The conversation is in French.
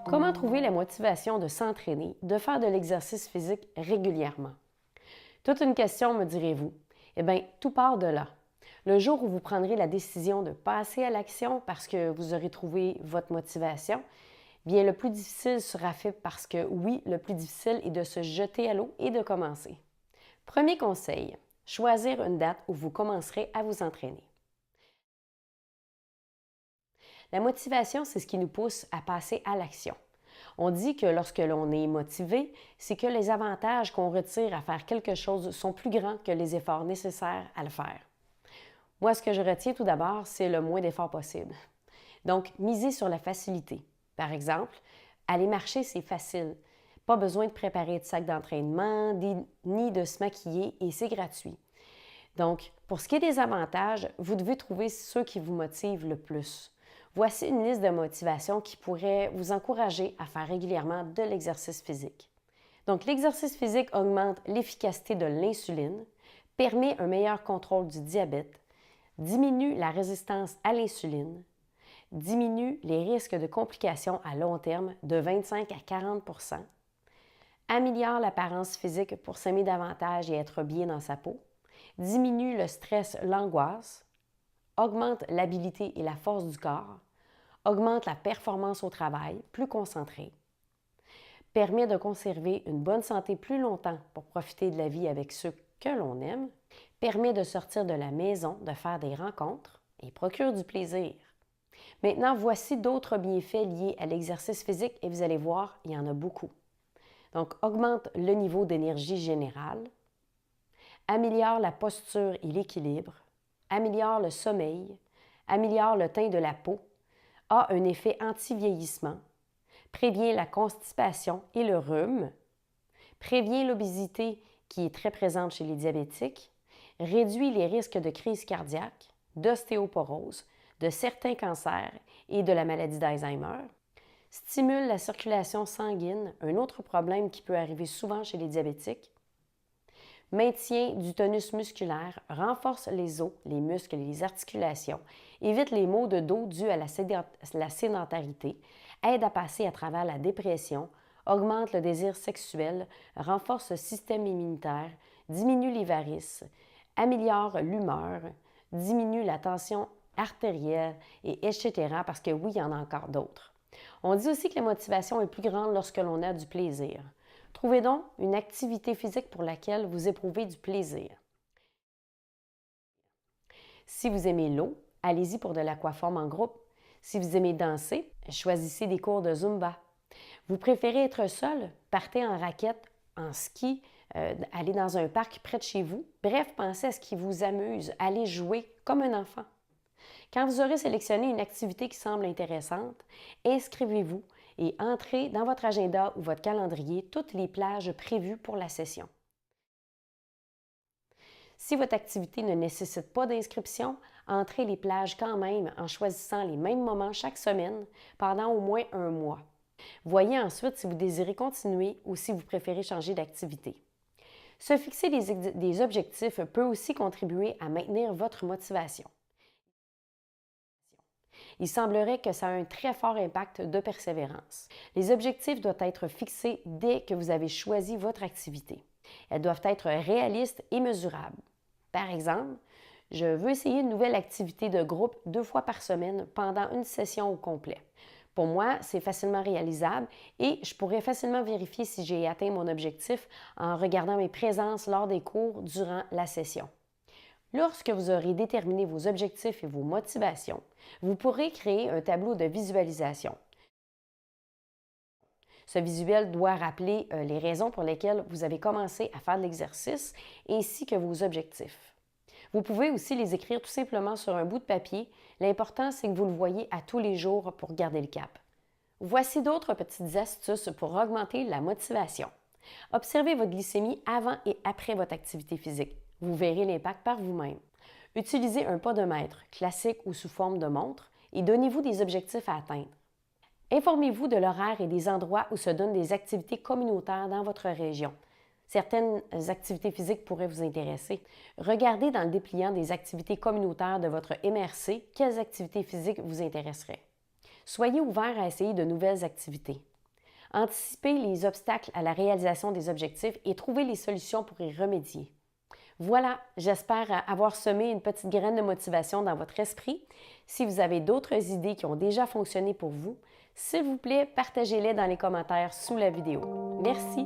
Comment trouver la motivation de s'entraîner, de faire de l'exercice physique régulièrement? Toute une question, me direz-vous. Eh bien, tout part de là. Le jour où vous prendrez la décision de passer à l'action parce que vous aurez trouvé votre motivation, bien le plus difficile sera fait parce que oui, le plus difficile est de se jeter à l'eau et de commencer. Premier conseil, choisir une date où vous commencerez à vous entraîner. La motivation, c'est ce qui nous pousse à passer à l'action. On dit que lorsque l'on est motivé, c'est que les avantages qu'on retire à faire quelque chose sont plus grands que les efforts nécessaires à le faire. Moi, ce que je retiens tout d'abord, c'est le moins d'efforts possible. Donc, miser sur la facilité. Par exemple, aller marcher, c'est facile. Pas besoin de préparer de sac d'entraînement, ni de se maquiller, et c'est gratuit. Donc, pour ce qui est des avantages, vous devez trouver ceux qui vous motivent le plus. Voici une liste de motivations qui pourrait vous encourager à faire régulièrement de l'exercice physique. Donc, l'exercice physique augmente l'efficacité de l'insuline, permet un meilleur contrôle du diabète, diminue la résistance à l'insuline, diminue les risques de complications à long terme de 25 à 40 améliore l'apparence physique pour s'aimer davantage et être bien dans sa peau, diminue le stress, l'angoisse, augmente l'habilité et la force du corps, augmente la performance au travail, plus concentré, permet de conserver une bonne santé plus longtemps pour profiter de la vie avec ceux que l'on aime, permet de sortir de la maison, de faire des rencontres et procure du plaisir. Maintenant, voici d'autres bienfaits liés à l'exercice physique et vous allez voir, il y en a beaucoup. Donc, augmente le niveau d'énergie générale, améliore la posture et l'équilibre, améliore le sommeil, améliore le teint de la peau, a un effet anti-vieillissement, prévient la constipation et le rhume, prévient l'obésité qui est très présente chez les diabétiques, réduit les risques de crise cardiaque, d'ostéoporose, de certains cancers et de la maladie d'Alzheimer, stimule la circulation sanguine, un autre problème qui peut arriver souvent chez les diabétiques, maintient du tonus musculaire, renforce les os, les muscles et les articulations, évite les maux de dos dus à la sédentarité, aide à passer à travers la dépression, augmente le désir sexuel, renforce le système immunitaire, diminue les varices, améliore l'humeur, diminue la tension artérielle, et etc. Parce que oui, il y en a encore d'autres. On dit aussi que la motivation est plus grande lorsque l'on a du plaisir. Trouvez donc une activité physique pour laquelle vous éprouvez du plaisir. Si vous aimez l'eau, allez-y pour de l'aquaforme en groupe. Si vous aimez danser, choisissez des cours de Zumba. Vous préférez être seul? Partez en raquette, en ski, allez dans un parc près de chez vous. Bref, pensez à ce qui vous amuse. Allez jouer comme un enfant. Quand vous aurez sélectionné une activité qui semble intéressante, inscrivez-vous et entrez dans votre agenda ou votre calendrier toutes les plages prévues pour la session. Si votre activité ne nécessite pas d'inscription, entrez les plages quand même en choisissant les mêmes moments chaque semaine pendant au moins un mois. Voyez ensuite si vous désirez continuer ou si vous préférez changer d'activité. Se fixer des objectifs peut aussi contribuer à maintenir votre motivation. Il semblerait que ça a un très fort impact de persévérance. Les objectifs doivent être fixés dès que vous avez choisi votre activité. Elles doivent être réalistes et mesurables. Par exemple, je veux essayer une nouvelle activité de groupe 2 fois par semaine pendant une session au complet. Pour moi, c'est facilement réalisable et je pourrais facilement vérifier si j'ai atteint mon objectif en regardant mes présences lors des cours durant la session. Lorsque vous aurez déterminé vos objectifs et vos motivations, vous pourrez créer un tableau de visualisation. Ce visuel doit rappeler les raisons pour lesquelles vous avez commencé à faire de l'exercice ainsi que vos objectifs. Vous pouvez aussi les écrire tout simplement sur un bout de papier. L'important, c'est que vous le voyez à tous les jours pour garder le cap. Voici d'autres petites astuces pour augmenter la motivation. Observez votre glycémie avant et après votre activité physique. Vous verrez l'impact par vous-même. Utilisez un podomètre, classique ou sous forme de montre, et donnez-vous des objectifs à atteindre. Informez-vous de l'horaire et des endroits où se donnent des activités communautaires dans votre région. Certaines activités physiques pourraient vous intéresser. Regardez dans le dépliant des activités communautaires de votre MRC quelles activités physiques vous intéresseraient. Soyez ouvert à essayer de nouvelles activités. anticiper les obstacles à la réalisation des objectifs et trouver les solutions pour y remédier. Voilà, j'espère avoir semé une petite graine de motivation dans votre esprit. Si vous avez d'autres idées qui ont déjà fonctionné pour vous, s'il vous plaît, partagez-les dans les commentaires sous la vidéo. Merci!